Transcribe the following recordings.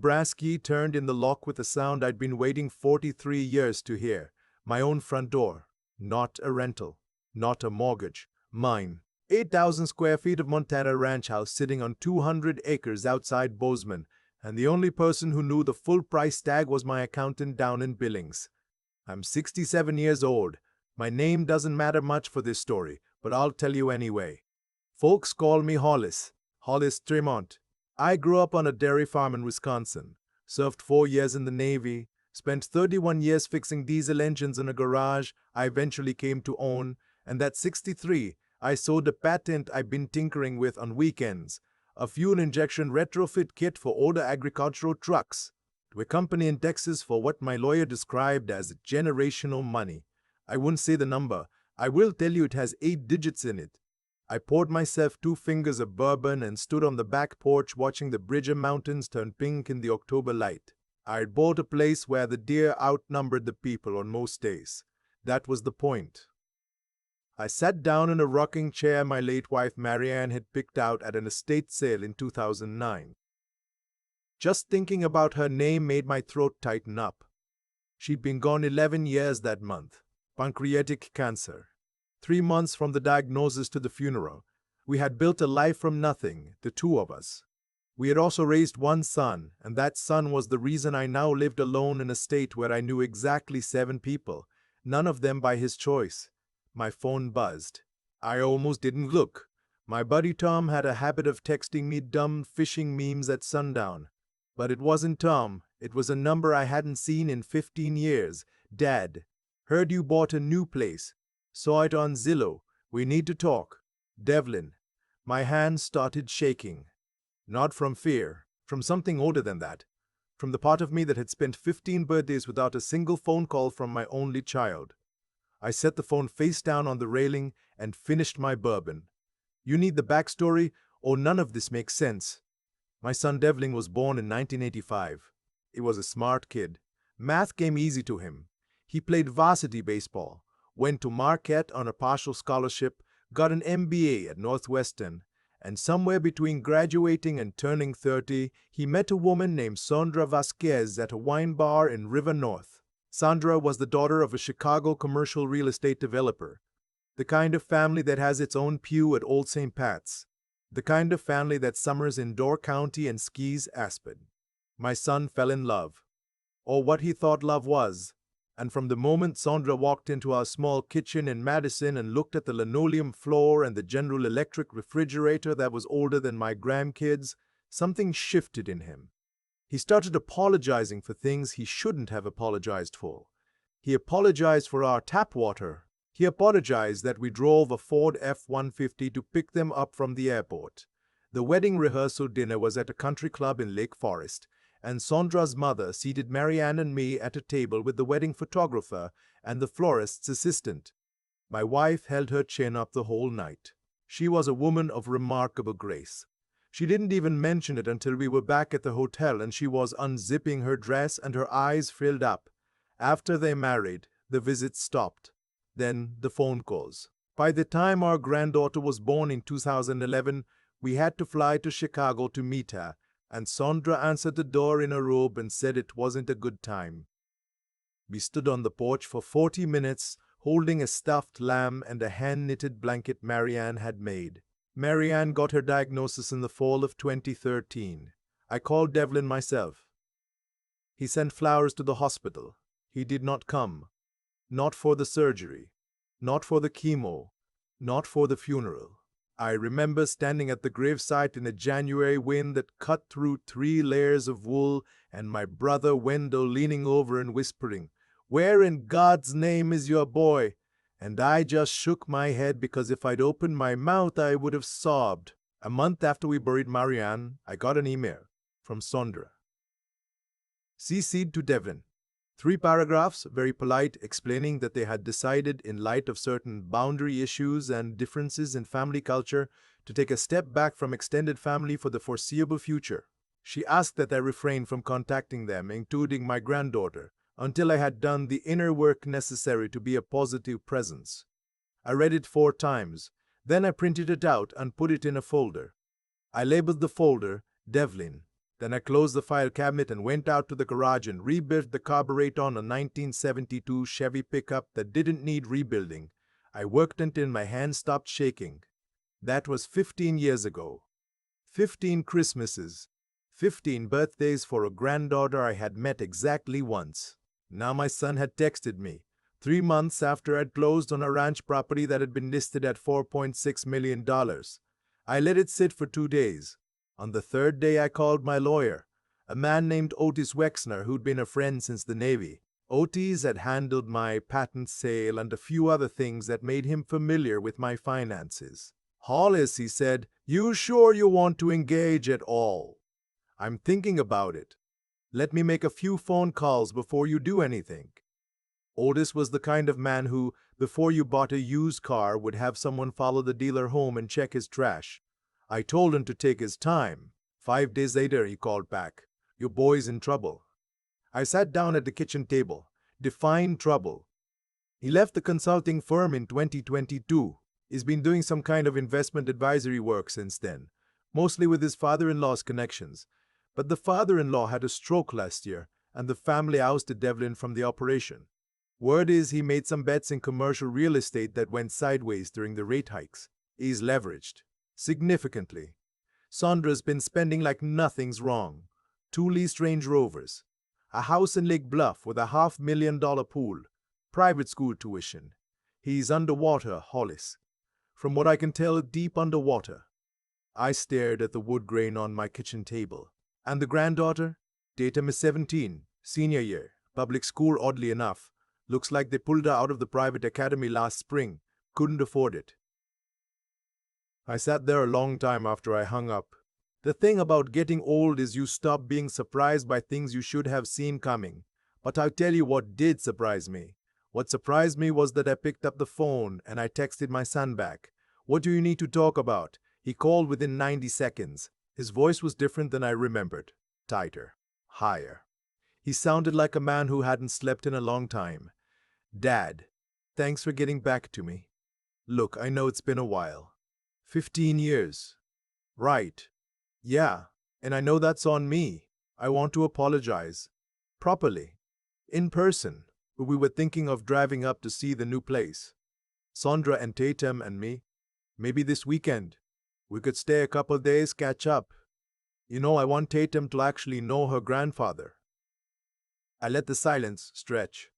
Brass key turned in the lock with a sound I'd been waiting 43 years to hear. My own front door. Not a rental. Not a mortgage. Mine. 8,000 square feet of Montana ranch house sitting on 200 acres outside Bozeman, and the only person who knew the full price tag was my accountant down in Billings. I'm 67 years old. My name doesn't matter much for this story, but I'll tell you anyway. Folks call me Hollis. Hollis Tremont. I grew up on a dairy farm in Wisconsin, served 4 years in the Navy, spent 31 years fixing diesel engines in a garage I eventually came to own, and at 63, I sold a patent I've been tinkering with on weekends, a fuel injection retrofit kit for older agricultural trucks, to a company in Texas for what my lawyer described as generational money. I wouldn't say the number. I will tell you it has 8 digits in it. I poured myself 2 fingers of bourbon and stood on the back porch watching the Bridger Mountains turn pink in the October light. I had bought a place where the deer outnumbered the people on most days. That was the point. I sat down in a rocking chair my late wife Marianne had picked out at an estate sale in 2009. Just thinking about her name made my throat tighten up. She'd been gone 11 years that month. Pancreatic cancer. 3 months from the diagnosis to the funeral. We had built a life from nothing, the two of us. We had also raised 1 son, and that son was the reason I now lived alone in a state where I knew exactly 7 people, none of them by his choice. My phone buzzed. I almost didn't look. My buddy Tom had a habit of texting me dumb fishing memes at sundown. But it wasn't Tom. It was a number I hadn't seen in 15 years. Dad. Heard you bought a new place. Saw it on Zillow. We need to talk. Devlin. My hands started shaking. Not from fear, from something older than that. From the part of me that had spent 15 birthdays without a single phone call from my only child. I set the phone face down on the railing and finished my bourbon. You need the backstory, or none of this makes sense. My son Devlin was born in 1985. He was a smart kid. Math came easy to him. He played varsity baseball, went to Marquette on a partial scholarship, got an MBA at Northwestern, and somewhere between graduating and turning 30, he met a woman named Sandra Vasquez at a wine bar in River North. Sandra was the daughter of a Chicago commercial real estate developer, the kind of family that has its own pew at Old St. Pat's, the kind of family that summers in Door County and skis Aspen. My son fell in love, or what he thought love was. And from the moment Sandra walked into our small kitchen in Madison and looked at the linoleum floor and the General Electric refrigerator that was older than my grandkids, something shifted in him. He started apologizing for things he shouldn't have apologized for. He apologized for our tap water. He apologized that we drove a Ford F-150 to pick them up from the airport. The wedding rehearsal dinner was at a country club in Lake Forest, and Sandra's mother seated Marianne and me at a table with the wedding photographer and the florist's assistant. My wife held her chin up the whole night. She was a woman of remarkable grace. She didn't even mention it until we were back at the hotel and she was unzipping her dress and her eyes filled up. After they married, the visits stopped. Then the phone calls. By the time our granddaughter was born in 2011, we had to fly to Chicago to meet her, and Sandra answered the door in a robe and said it wasn't a good time. We stood on the porch for 40 minutes, holding a stuffed lamb and a hand-knitted blanket Marianne had made. Marianne got her diagnosis in the fall of 2013. I called Devlin myself. He sent flowers to the hospital. He did not come. Not for the surgery. Not for the chemo. Not for the funeral. I remember standing at the gravesite in a January wind that cut through 3 layers of wool, and my brother Wendell leaning over and whispering, "Where in God's name is your boy?" And I just shook my head because if I'd opened my mouth, I would have sobbed. A month after we buried Marianne, I got an email from Sandra. CC'd to Devlin. 3 paragraphs, very polite, explaining that they had decided, in light of certain boundary issues and differences in family culture, to take a step back from extended family for the foreseeable future. She asked that I refrain from contacting them, including my granddaughter, until I had done the inner work necessary to be a positive presence. I read it 4 times. Then I printed it out and put it in a folder. I labeled the folder Devlin. Then I closed the file cabinet and went out to the garage and rebuilt the carburetor on a 1972 Chevy pickup that didn't need rebuilding. I worked until my hands stopped shaking. That was 15 years ago. 15 Christmases. 15 birthdays for a granddaughter I had met exactly once. Now my son had texted me, 3 months after I'd closed on a ranch property that had been listed at $4.6 million. I let it sit for 2 days. On the third day I called my lawyer, a man named Otis Wexner who'd been a friend since the Navy. Otis had handled my patent sale and a few other things that made him familiar with my finances. "Hollis," he said, "you sure you want to engage at all?" "I'm thinking about it. Let me make a few phone calls before you do anything." Otis was the kind of man who, before you bought a used car, would have someone follow the dealer home and check his trash. I told him to take his time. 5 days later, he called back, "Your boy's in trouble." I sat down at the kitchen table. Define trouble. He left the consulting firm in 2022. He's been doing some kind of investment advisory work since then, mostly with his father-in-law's connections. But the father-in-law had a stroke last year, and the family ousted Devlin from the operation. Word is he made some bets in commercial real estate that went sideways during the rate hikes. He's leveraged significantly. Sondra's been spending like nothing's wrong. 2 leased Range Rovers, a house in Lake Bluff with a $500,000 pool, private school tuition. He's underwater, Hollis. From what I can tell, deep underwater. I stared at the wood grain on my kitchen table. And the granddaughter? Tatum is 17, senior year, public school oddly enough. Looks like they pulled her out of the private academy last spring. Couldn't afford it. I sat there a long time after I hung up. The thing about getting old is you stop being surprised by things you should have seen coming. But I'll tell you what did surprise me. What surprised me was that I picked up the phone and I texted my son back. "What do you need to talk about?" He called within 90 seconds. His voice was different than I remembered. Tighter. Higher. He sounded like a man who hadn't slept in a long time. "Dad, thanks for getting back to me. Look, I know it's been a while. 15 years. Right. Yeah, and I know that's on me. I want to apologize. Properly. In person. We were thinking of driving up to see the new place. Sondra and Tatum and me. Maybe this weekend. We could stay a couple days, catch up. You know, I want Tatum to actually know her grandfather." I let the silence stretch.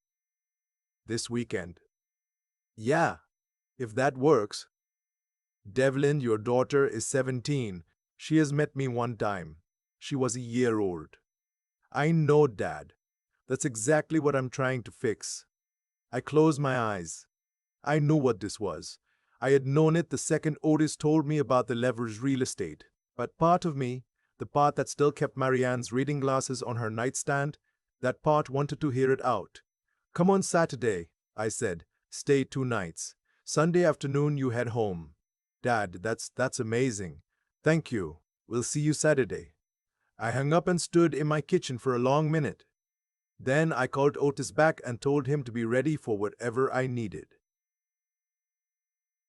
This weekend. Yeah, if that works. Devlin, your daughter, is 17. She has met me one time. She was a year old. I know, Dad. That's exactly what I'm trying to fix. I closed my eyes. I knew what this was. I had known it the second Otis told me about the leveraged real estate. But part of me, the part that still kept Marianne's reading glasses on her nightstand, that part wanted to hear it out. "Come on Saturday," I said. "Stay 2 nights. Sunday afternoon you head home." "Dad, that's amazing. Thank you. We'll see you Saturday." I hung up and stood in my kitchen for a long minute. Then I called Otis back and told him to be ready for whatever I needed.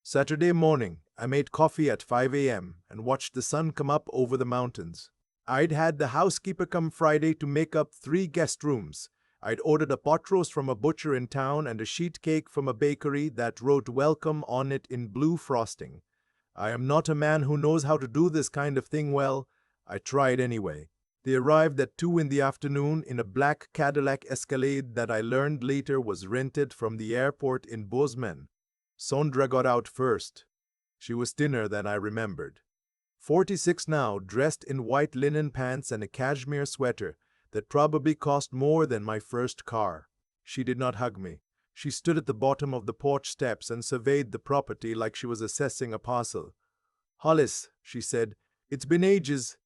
Saturday morning, I made coffee at 5 a.m. and watched the sun come up over the mountains. I'd had the housekeeper come Friday to make up 3 guest rooms. I'd ordered a pot roast from a butcher in town and a sheet cake from a bakery that wrote "Welcome" on it in blue frosting. I am not a man who knows how to do this kind of thing well. I tried anyway. They arrived at 2 in the afternoon in a black Cadillac Escalade that I learned later was rented from the airport in Bozeman. Sondra got out first. She was thinner than I remembered. 46 now, dressed in white linen pants and a cashmere sweater that probably cost more than my first car. She did not hug me. She stood at the bottom of the porch steps and surveyed the property like she was assessing a parcel. "Hollis," she said, "it's been ages."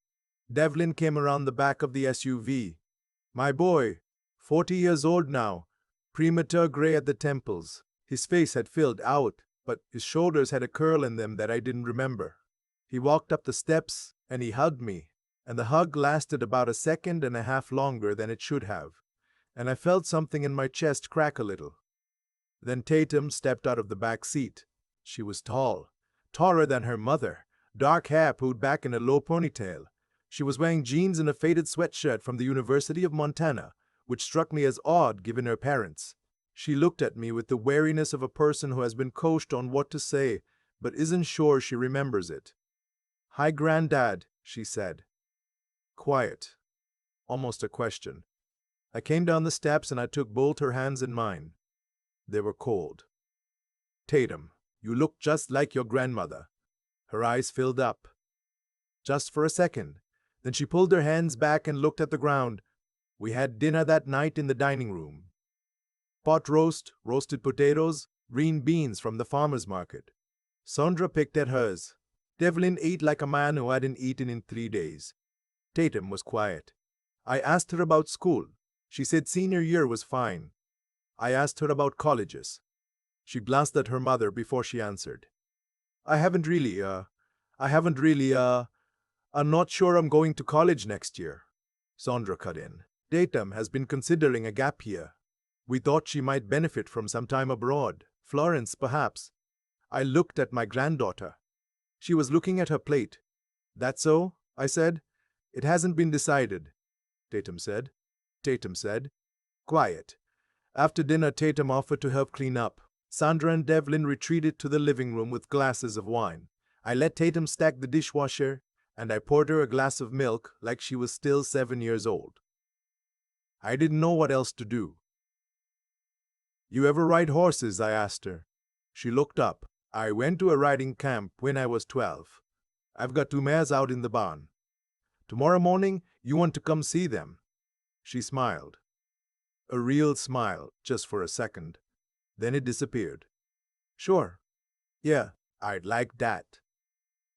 Devlin came around the back of the SUV. My boy, 40 years old now, premature gray at the temples. His face had filled out, but his shoulders had a curl in them that I didn't remember. He walked up the steps and he hugged me, and the hug lasted about a second and a half longer than it should have, and I felt something in my chest crack a little. Then Tatum stepped out of the back seat. She was tall, taller than her mother, dark hair pulled back in a low ponytail. She was wearing jeans and a faded sweatshirt from the University of Montana, which struck me as odd given her parents. She looked at me with the wariness of a person who has been coached on what to say, but isn't sure she remembers it. "Hi, Granddad," she said. Quiet. Almost a question. I came down the steps and I took both her hands in mine. They were cold. "Tatum, you look just like your grandmother." Her eyes filled up. Just for a second. Then she pulled her hands back and looked at the ground. "We had dinner that night in the dining room. Pot roast, roasted potatoes, green beans from the farmer's market." Sandra picked at hers. Devlin ate like a man who hadn't eaten in 3 days. Tatum was quiet. I asked her about school. She said senior year was fine. I asked her about colleges. She glanced at her mother before she answered. I haven't really, I'm not sure I'm going to college next year." Sandra cut in. "Tatum has been considering a gap year. We thought she might benefit from some time abroad. Florence, perhaps." I looked at my granddaughter. She was looking at her plate. "That so?" I said. "It hasn't been decided," Tatum said. Quiet. After dinner, Tatum offered to help clean up. Sandra and Devlin retreated to the living room with glasses of wine. I let Tatum stack the dishwasher, and I poured her a glass of milk like she was still 7 years old. I didn't know what else to do. "You ever ride horses?" I asked her. She looked up. "I went to a riding camp when I was 12. I've got 2 mares out in the barn. Tomorrow morning, you want to come see them?" She smiled. A real smile, just for a second. Then it disappeared. "Sure. Yeah, I'd like that."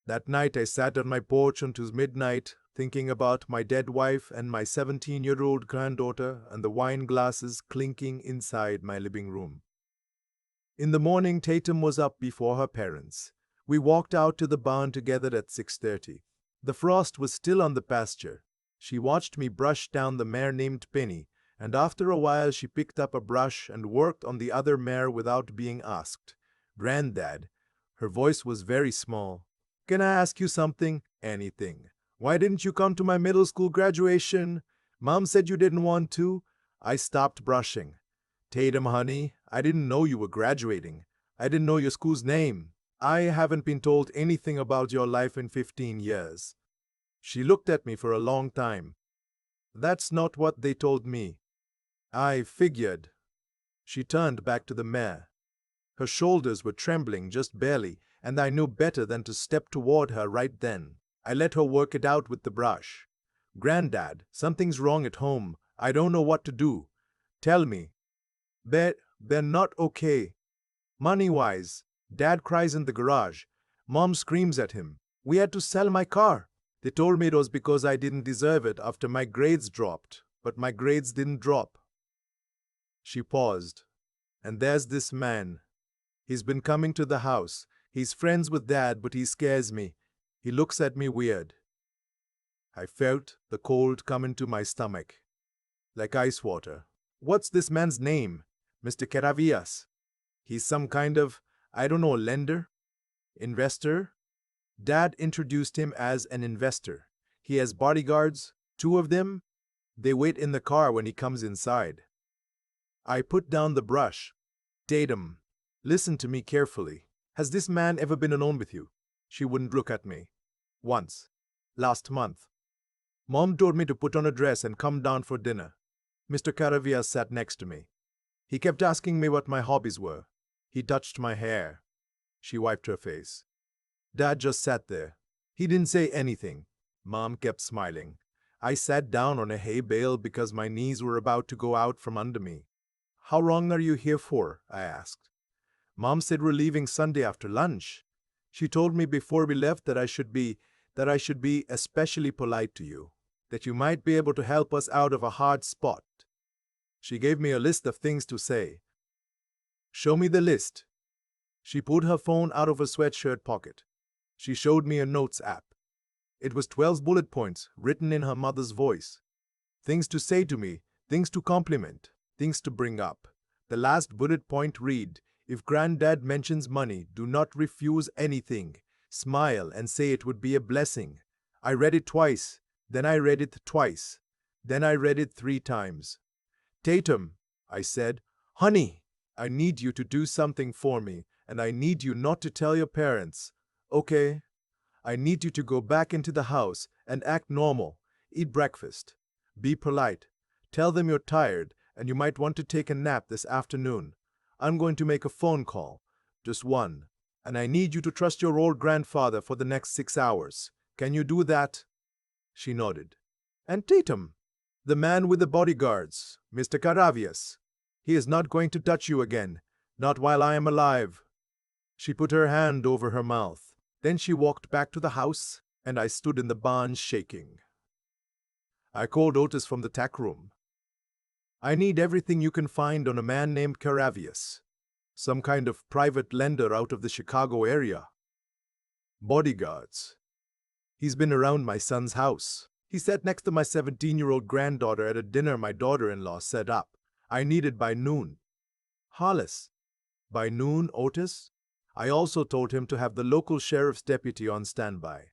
That night I sat on my porch until midnight, thinking about my dead wife and my 17-year-old granddaughter and the wine glasses clinking inside my living room. In the morning, Tatum was up before her parents. We walked out to the barn together at 6:30. The frost was still on the pasture. She watched me brush down the mare named Penny, and after a while she picked up a brush and worked on the other mare without being asked. "Granddad," her voice was very small, "can I ask you something?" "Anything." "Why didn't you come to my middle school graduation?" "Mom said you didn't want to." I stopped brushing. "Tatum, honey, I didn't know you were graduating. I didn't know your school's name. I haven't been told anything about your life in 15 years. She looked at me for a long time. "That's not what they told me." "I figured." She turned back to the mare. Her shoulders were trembling just barely, and I knew better than to step toward her right then. I let her work it out with the brush. "Granddad, something's wrong at home. I don't know what to do. Tell me." They're not okay. Money-wise. Dad cries in the garage. Mom screams at him. We had to sell my car. They told me it was because I didn't deserve it after my grades dropped, but my grades didn't drop." She paused. "And there's this man. He's been coming to the house. He's friends with Dad, but he scares me. He looks at me weird." I felt the cold come into my stomach, like ice water. "What's this man's name?" "Mr. Caravias. He's some kind of, I don't know, lender? Investor?" Dad introduced him as an investor. "He has bodyguards, 2 of them. They wait in the car when he comes inside." I put down the brush. "Tatum, listen to me carefully. Has this man ever been alone with you?" She wouldn't look at me. "Once. Last month. Mom told me to put on a dress and come down for dinner. Mr. Caravias sat next to me. He kept asking me what my hobbies were. He touched my hair." She wiped her face. "Dad just sat there. He didn't say anything." Mom kept smiling. I sat down on a hay bale because my knees were about to go out from under me. "How long are you here for?" I asked. "Mom said we're leaving Sunday after lunch. She told me before we left that I should be especially polite to you, that you might be able to help us out of a hard spot." She gave me a list of things to say. "Show me the list." She pulled her phone out of her sweatshirt pocket. She showed me a notes app. It was 12 bullet points written in her mother's voice. Things to say to me, things to compliment, things to bring up. The last bullet point read, "If Granddad mentions money, do not refuse anything. Smile and say it would be a blessing." I read it twice. Then I read it twice. Then I read it 3 times. Tatum, I said, honey, I need you to do something for me, and I need you not to tell your parents. Okay? I need you to go back into the house and act normal. Eat breakfast. Be polite. Tell them you're tired and you might want to take a nap this afternoon. I'm going to make a phone call. Just one. And I need you to trust your old grandfather for the next 6 hours. Can you do that? She nodded. And Tatum, the man with the bodyguards, Mr. Caravias. He is not going to touch you again. Not while I am alive. She put her hand over her mouth. Then she walked back to the house, and I stood in the barn shaking. I called Otis from the tack room. I need everything you can find on a man named Caravias. Some kind of private lender out of the Chicago area. Bodyguards. He's been around my son's house. He sat next to my 17-year-old granddaughter at a dinner my daughter-in-law set up. I need it by noon. Hollis. By noon, Otis? I also told him to have the local sheriff's deputy on standby.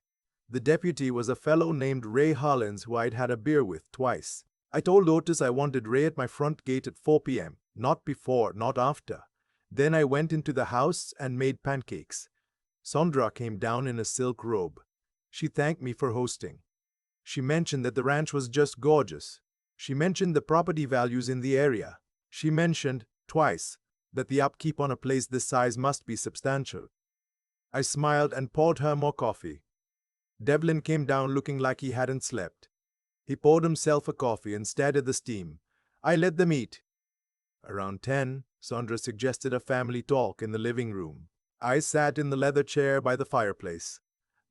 The deputy was a fellow named Ray Hollins who I'd had a beer with twice. I told Otis I wanted Ray at my front gate at 4 p.m., not before, not after. Then I went into the house and made pancakes. Sondra came down in a silk robe. She thanked me for hosting. She mentioned that the ranch was just gorgeous. She mentioned the property values in the area. She mentioned, twice, that the upkeep on a place this size must be substantial. I smiled and poured her more coffee. Devlin came down looking like he hadn't slept. He poured himself a coffee and stared at the steam. I let them eat. Around 10, Sondra suggested a family talk in the living room. I sat in the leather chair by the fireplace.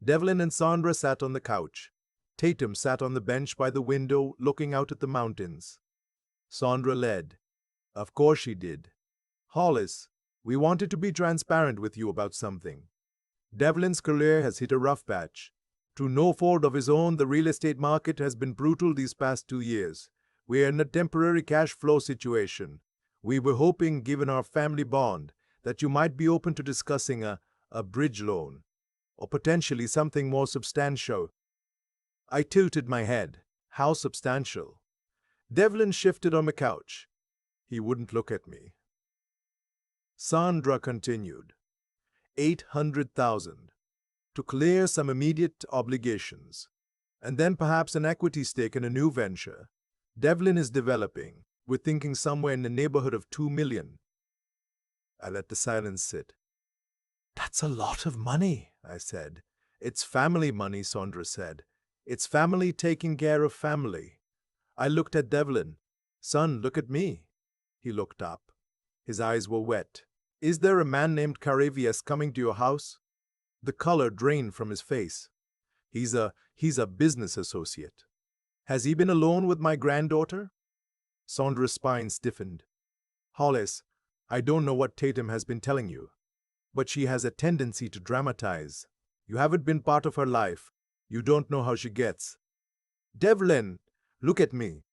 Devlin and Sondra sat on the couch. Tatum sat on the bench by the window looking out at the mountains. Sondra led. Of course she did. Hollis, we wanted to be transparent with you about something. Devlin's career has hit a rough patch. Through no fault of his own, the real estate market has been brutal these past 2 years. We are in a temporary cash flow situation. We were hoping, given our family bond, that you might be open to discussing a bridge loan, or potentially something more substantial. I tilted my head. How substantial? Devlin shifted on the couch. He wouldn't look at me. Sondra continued. 800,000 to clear some immediate obligations, and then perhaps an equity stake in a new venture. Devlin is developing. We're thinking somewhere in the neighborhood of 2 million. I let the silence sit. That's a lot of money, I said. It's family money, Sondra said. It's family taking care of family. I looked at Devlin. Son, look at me. He looked up. His eyes were wet. Is there a man named Caravias coming to your house? The color drained from his face. He's a business associate. Has he been alone with my granddaughter? Sondra's spine stiffened. Hollis, I don't know what Tatum has been telling you, but she has a tendency to dramatize. You haven't been part of her life. You don't know how she gets. Devlin, look at me.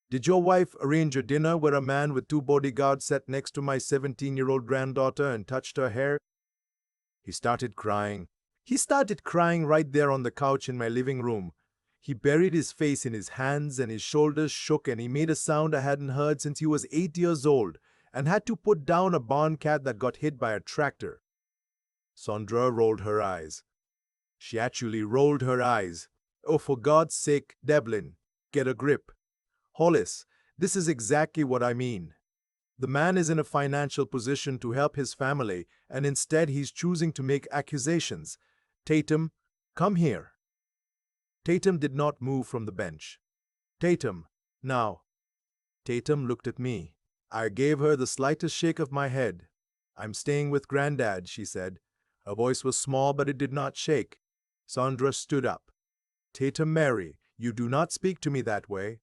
Did your wife arrange a dinner where a man with 2 bodyguards sat next to my 17-year-old granddaughter and touched her hair? He started crying. He started crying right there on the couch in my living room. He buried his face in his hands and his shoulders shook and he made a sound I hadn't heard since he was 8 years old and had to put down a barn cat that got hit by a tractor. Sondra rolled her eyes. She actually rolled her eyes. Oh, for God's sake, Devlin, get a grip. Hollis, this is exactly what I mean. The man is in a financial position to help his family, and instead he's choosing to make accusations. Tatum, come here. Tatum did not move from the bench. Tatum, now. Tatum looked at me. I gave her the slightest shake of my head. I'm staying with Granddad, she said. Her voice was small, but it did not shake. Sondra stood up. Tatum Mary, you do not speak to me that way.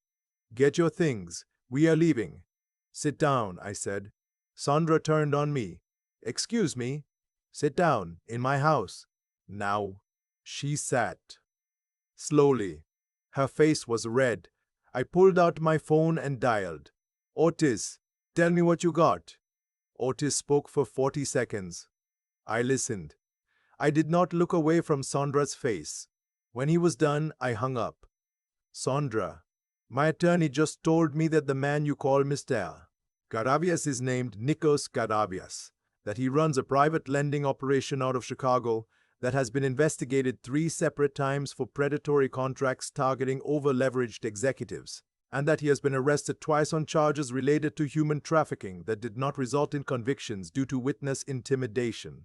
Get your things. We are leaving. Sit down, I said. Sondra turned on me. Excuse me. Sit down, in my house. Now. She sat. Slowly. Her face was red. I pulled out my phone and dialed. Otis, tell me what you got. Otis spoke for 40 seconds. I listened. I did not look away from Sondra's face. When he was done, I hung up. Sondra, my attorney just told me that the man you call Mr. Caravias is named Nikos Caravias, that he runs a private lending operation out of Chicago that has been investigated 3 separate times for predatory contracts targeting over-leveraged executives, and that he has been arrested twice on charges related to human trafficking that did not result in convictions due to witness intimidation.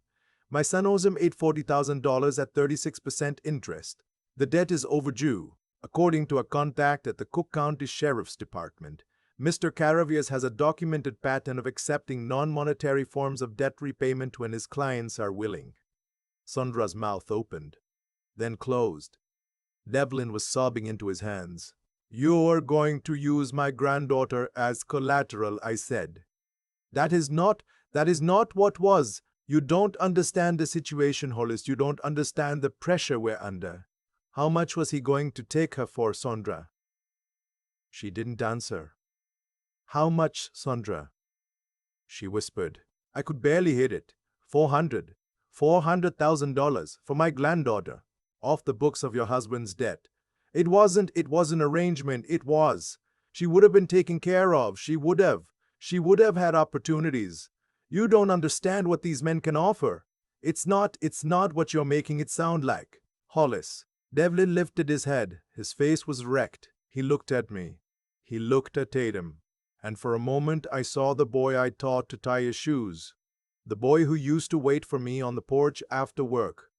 My son owes him $840,000 at 36% interest. The debt is overdue. According to a contact at the Cook County Sheriff's Department, Mr. Caravias has a documented pattern of accepting non-monetary forms of debt repayment when his clients are willing. Sondra's mouth opened, then closed. Devlin was sobbing into his hands. "You're going to use my granddaughter as collateral," I said. That is not what was. You don't understand the situation, Hollis. You don't understand the pressure we're under. How much was he going to take her for, Sondra? She didn't answer. How much, Sondra? She whispered. I could barely hit it. $400,000 for my granddaughter, off the books of your husband's debt. It was an arrangement, it was. She would have been taken care of, she would have had opportunities. You don't understand what these men can offer. It's not what you're making it sound like. Hollis. Devlin lifted his head. His face was wrecked. He looked at me. He looked at Tatum. And for a moment I saw the boy I taught to tie his shoes. The boy who used to wait for me on the porch after work.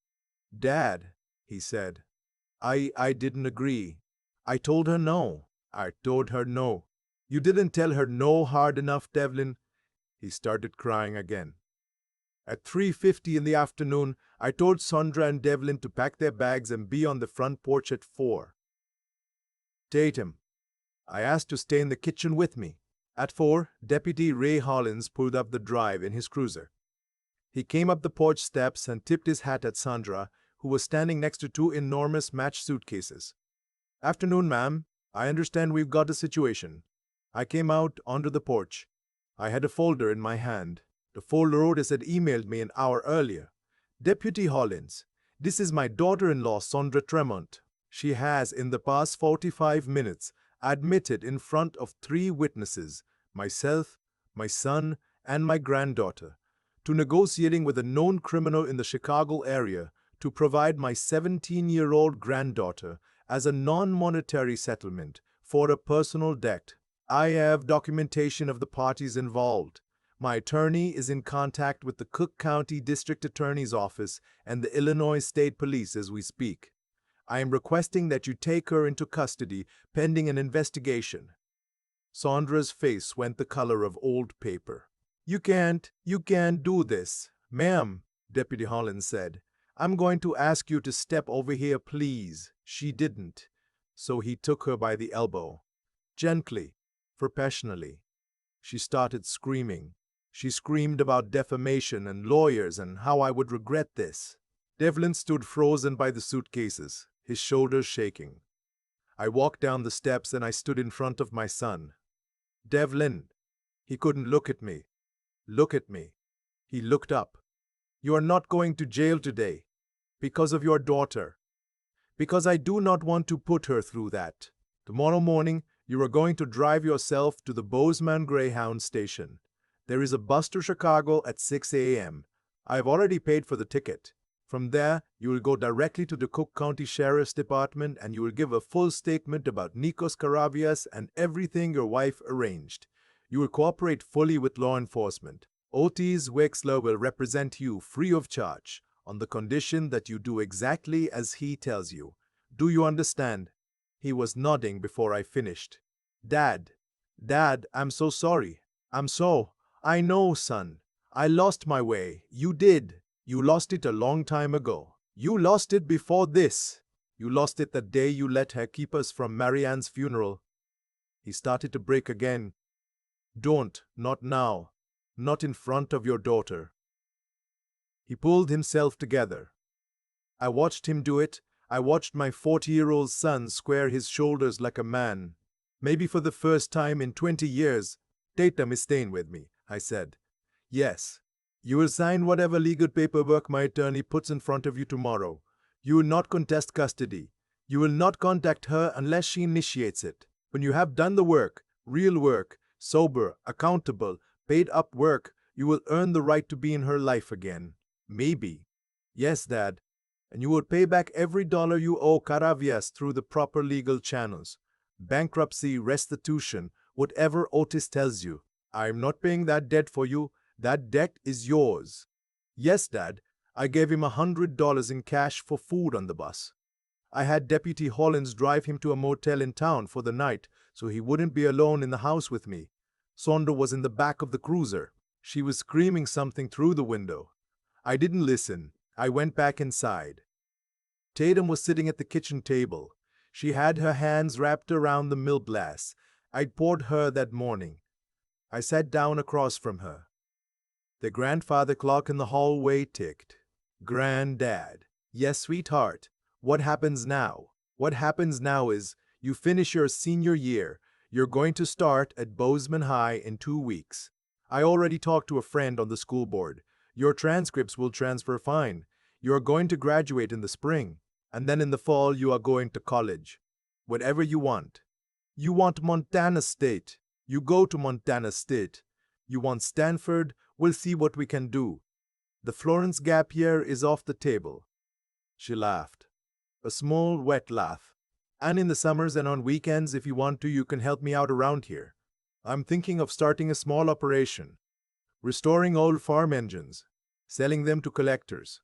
Dad, he said. I didn't agree. I told her no. You didn't tell her no hard enough, Devlin. He started crying again. At 3:50 in the afternoon, I told Sondra and Devlin to pack their bags and be on the front porch at 4. Tatum, I asked to stay in the kitchen with me. At 4, Deputy Ray Hollins pulled up the drive in his cruiser. He came up the porch steps and tipped his hat at Sondra, who was standing next to 2 enormous matched suitcases. Afternoon, ma'am. I understand we've got a situation. I came out onto the porch. I had a folder in my hand. The folder Otis had emailed me an hour earlier. Deputy Hollins, this is my daughter-in-law, Sondra Tremont. She has, in the past 45 minutes, admitted in front of 3 witnesses, myself, my son, and my granddaughter, to negotiating with a known criminal in the Chicago area to provide my 17-year-old granddaughter as a non-monetary settlement for a personal debt. I have documentation of the parties involved. My attorney is in contact with the Cook County District Attorney's Office and the Illinois State Police as we speak. I am requesting that you take her into custody pending an investigation. Sondra's face went the color of old paper. You can't do this. Ma'am, Deputy Hollins said. I'm going to ask you to step over here, please. She didn't. So he took her by the elbow. Gently, professionally. She started screaming. She screamed about defamation and lawyers and how I would regret this. Devlin stood frozen by the suitcases, his shoulders shaking. I walked down the steps and I stood in front of my son. Devlin. He couldn't look at me. Look at me. He looked up. You are not going to jail today. Because of your daughter. Because I do not want to put her through that. Tomorrow morning, you are going to drive yourself to the Bozeman Greyhound station. There is a bus to Chicago at 6 a.m. I have already paid for the ticket. From there, you will go directly to the Cook County Sheriff's Department and you will give a full statement about Nikos Caravias and everything your wife arranged. You will cooperate fully with law enforcement. Otis Wexler will represent you free of charge on the condition that you do exactly as he tells you. Do you understand? He was nodding before I finished. Dad, I'm so sorry. I know, son. I lost my way. You did. You lost it a long time ago. You lost it before this. You lost it the day you let her keep us from Marianne's funeral. He started to break again. Don't, not now. Not in front of your daughter. He pulled himself together. I watched him do it. I watched my 40-year-old son square his shoulders like a man. Maybe for the first time in 20 years, Tatum is staying with me, I said. Yes. You will sign whatever legal paperwork my attorney puts in front of you tomorrow. You will not contest custody. You will not contact her unless she initiates it. When you have done the work, real work, sober, accountable, paid up work, you will earn the right to be in her life again. Maybe. Yes, Dad. And you will pay back every dollar you owe Caravias through the proper legal channels. Bankruptcy, restitution, whatever Otis tells you. I am not paying that debt for you. That debt is yours. Yes, Dad. I gave him $100 in cash for food on the bus. I had Deputy Hollins drive him to a motel in town for the night so he wouldn't be alone in the house with me. Sondra was in the back of the cruiser. She was screaming something through the window. I didn't listen. I went back inside. Tatum was sitting at the kitchen table. She had her hands wrapped around the milk glass I'd poured her that morning. I sat down across from her. The grandfather clock in the hallway ticked. Granddad. Yes, sweetheart. What happens now? What happens now is you finish your senior year. You're going to start at Bozeman High in 2 weeks. I already talked to a friend on the school board. Your transcripts will transfer fine. You are going to graduate in the spring, and then in the fall you are going to college. Whatever you want. You want Montana State. You go to Montana State. You want Stanford. We'll see what we can do. The Florence gap year is off the table. She laughed. A small, wet laugh. And in the summers and on weekends, if you want to, you can help me out around here. I'm thinking of starting a small operation. Restoring old farm engines. Selling them to collectors.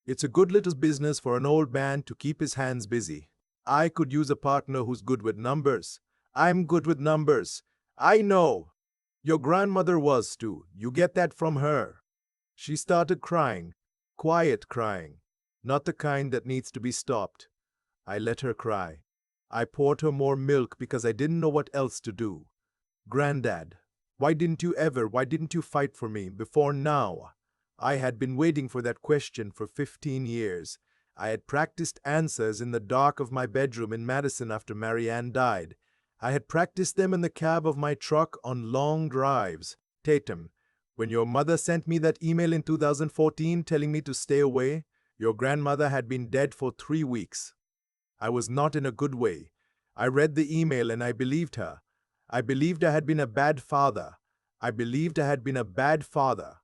It's a good little business for an old man to keep his hands busy. I could use a partner who's good with numbers. I'm good with numbers. I know. Your grandmother was too. You get that from her. She started crying. Quiet crying. Not the kind that needs to be stopped. I let her cry. I poured her more milk because I didn't know what else to do. Granddad, why didn't you fight for me before now? I had been waiting for that question for 15 years. I had practiced answers in the dark of my bedroom in Madison after Marianne died. I had practiced them in the cab of my truck on long drives. Tatum, when your mother sent me that email in 2014 telling me to stay away, your grandmother had been dead for 3 weeks. I was not in a good way. I read the email and I believed her. I believed I had been a bad father. I believed I had been a bad father.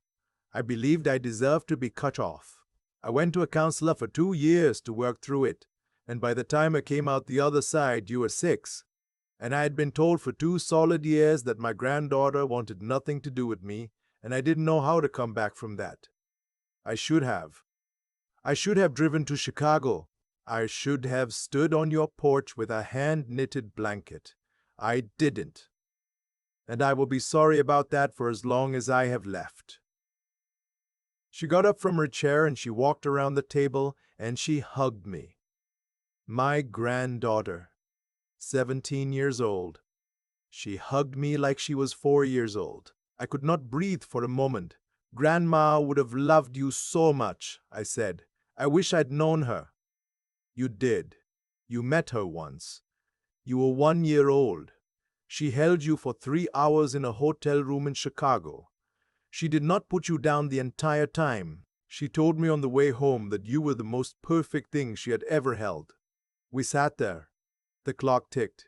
I believed I deserved to be cut off. I went to a counselor for 2 years to work through it, and by the time I came out the other side, you were 6. And I had been told for 2 solid years that my granddaughter wanted nothing to do with me, and I didn't know how to come back from that. I should have. I should have driven to Chicago. I should have stood on your porch with a hand-knitted blanket. I didn't. And I will be sorry about that for as long as I have left. She got up from her chair and she walked around the table and she hugged me. My granddaughter, 17 years old. She hugged me like she was 4 years old. I could not breathe for a moment. Grandma would have loved you so much, I said. I wish I'd known her. You did. You met her once. You were 1 year old. She held you for 3 hours in a hotel room in Chicago. She did not put you down the entire time. She told me on the way home that you were the most perfect thing she had ever held. We sat there. The clock ticked.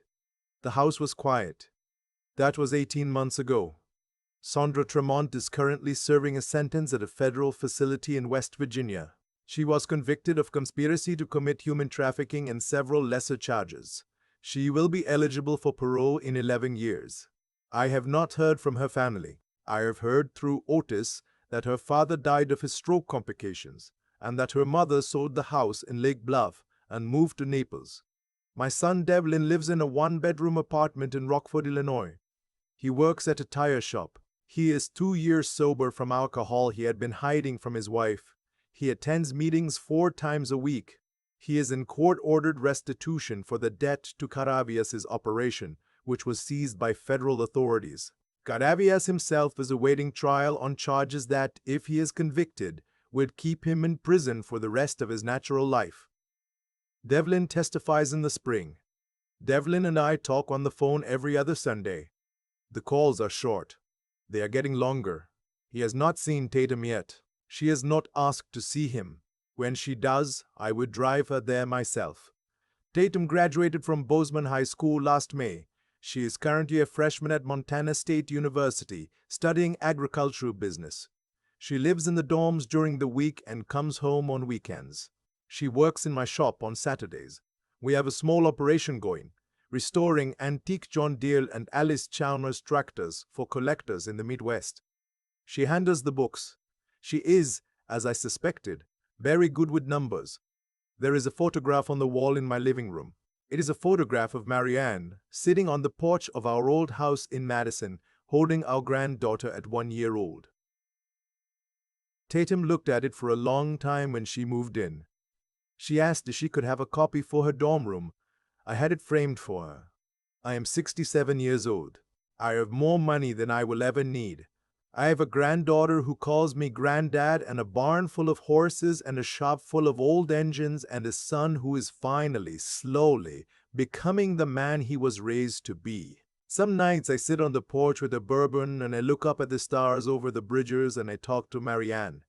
The house was quiet. That was 18 months ago. Sondra Tremont is currently serving a sentence at a federal facility in West Virginia. She was convicted of conspiracy to commit human trafficking and several lesser charges. She will be eligible for parole in 11 years. I have not heard from her family. I have heard through Otis that her father died of his stroke complications and that her mother sold the house in Lake Bluff and moved to Naples. My son Devlin lives in a 1-bedroom apartment in Rockford, Illinois. He works at a tire shop. He is 2 years sober from alcohol he had been hiding from his wife. He attends meetings 4 times a week. He is in court-ordered restitution for the debt to Caravias' operation, which was seized by federal authorities. Caravias himself is awaiting trial on charges that, if he is convicted, would keep him in prison for the rest of his natural life. Devlin testifies in the spring. Devlin and I talk on the phone every other Sunday. The calls are short. They are getting longer. He has not seen Tatum yet. She has not asked to see him. When she does, I would drive her there myself. Tatum graduated from Bozeman High School last May. She is currently a freshman at Montana State University, studying agricultural business. She lives in the dorms during the week and comes home on weekends. She works in my shop on Saturdays. We have a small operation going, restoring antique John Deere and Alice Chalmers tractors for collectors in the Midwest. She handles the books. She is, as I suspected, very good with numbers. There is a photograph on the wall in my living room. It is a photograph of Marianne sitting on the porch of our old house in Madison, holding our granddaughter at 1 year old. Tatum looked at it for a long time when she moved in. She asked if she could have a copy for her dorm room. I had it framed for her. I am 67 years old. I have more money than I will ever need. I have a granddaughter who calls me granddad, and a barn full of horses and a shop full of old engines, and a son who is finally, slowly, becoming the man he was raised to be. Some nights I sit on the porch with a bourbon and I look up at the stars over the bridges and I talk to Marianne.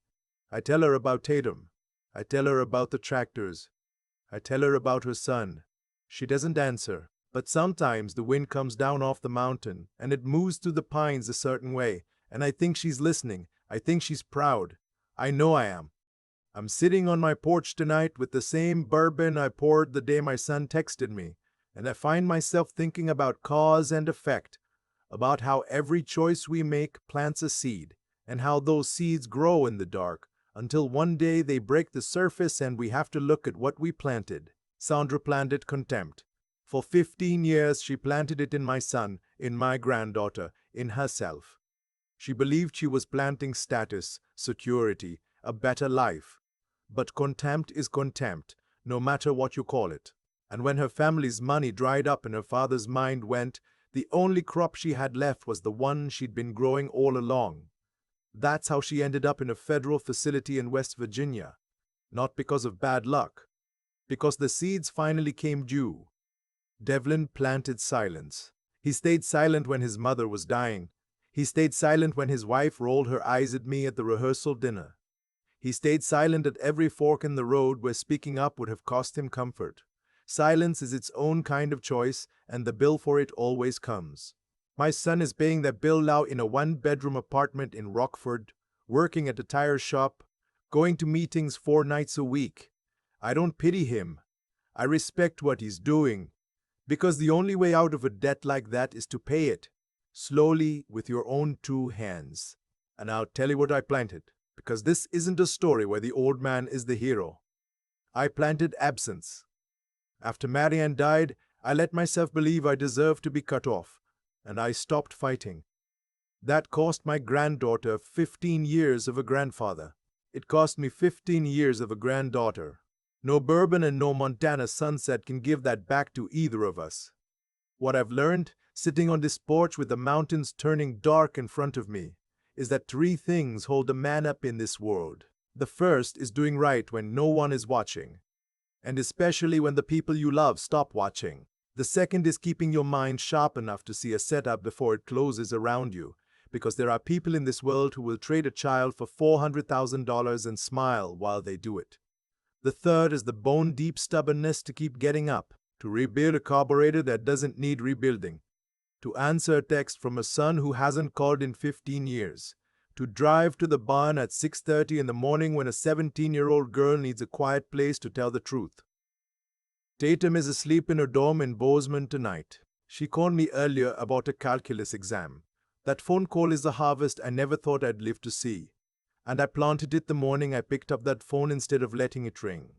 I tell her about Tatum. I tell her about the tractors. I tell her about her son. She doesn't answer, but sometimes the wind comes down off the mountain and it moves through the pines a certain way, and I think she's listening. I think she's proud. I know I am. I'm sitting on my porch tonight with the same bourbon I poured the day my son texted me, and I find myself thinking about cause and effect, about how every choice we make plants a seed, and how those seeds grow in the dark, until one day they break the surface and we have to look at what we planted. Sandra planted contempt. For 15 years she planted it in my son, in my granddaughter, in herself. She believed she was planting status, security, a better life. But contempt is contempt, no matter what you call it. And when her family's money dried up and her father's mind went, the only crop she had left was the one she'd been growing all along. That's how she ended up in a federal facility in West Virginia. Not because of bad luck, because the seeds finally came due. Devlin planted silence. He stayed silent when his mother was dying. He stayed silent when his wife rolled her eyes at me at the rehearsal dinner. He stayed silent at every fork in the road where speaking up would have cost him comfort. Silence is its own kind of choice, and the bill for it always comes. My son is paying that bill now in a one-bedroom apartment in Rockford, working at a tire shop, going to meetings 4 nights a week. I don't pity him. I respect what he's doing, because the only way out of a debt like that is to pay it, slowly with your own 2 hands. And I'll tell you what I planted, because this isn't a story where the old man is the hero. I planted absence. After Marianne died, I let myself believe I deserved to be cut off, and I stopped fighting. That cost my granddaughter 15 years of a grandfather. It cost me 15 years of a granddaughter. No bourbon and no Montana sunset can give that back to either of us. What I've learned, sitting on this porch with the mountains turning dark in front of me, is that 3 things hold a man up in this world. The first is doing right when no one is watching, and especially when the people you love stop watching. The second is keeping your mind sharp enough to see a setup before it closes around you, because there are people in this world who will trade a child for $400,000 and smile while they do it. The third is the bone-deep stubbornness to keep getting up, to rebuild a carburetor that doesn't need rebuilding, to answer a text from a son who hasn't called in 15 years, to drive to the barn at 6:30 in the morning when a 17-year-old girl needs a quiet place to tell the truth. Tatum is asleep in her dorm in Bozeman tonight. She called me earlier about a calculus exam. That phone call is a harvest I never thought I'd live to see. And I planted it the morning I picked up that phone instead of letting it ring.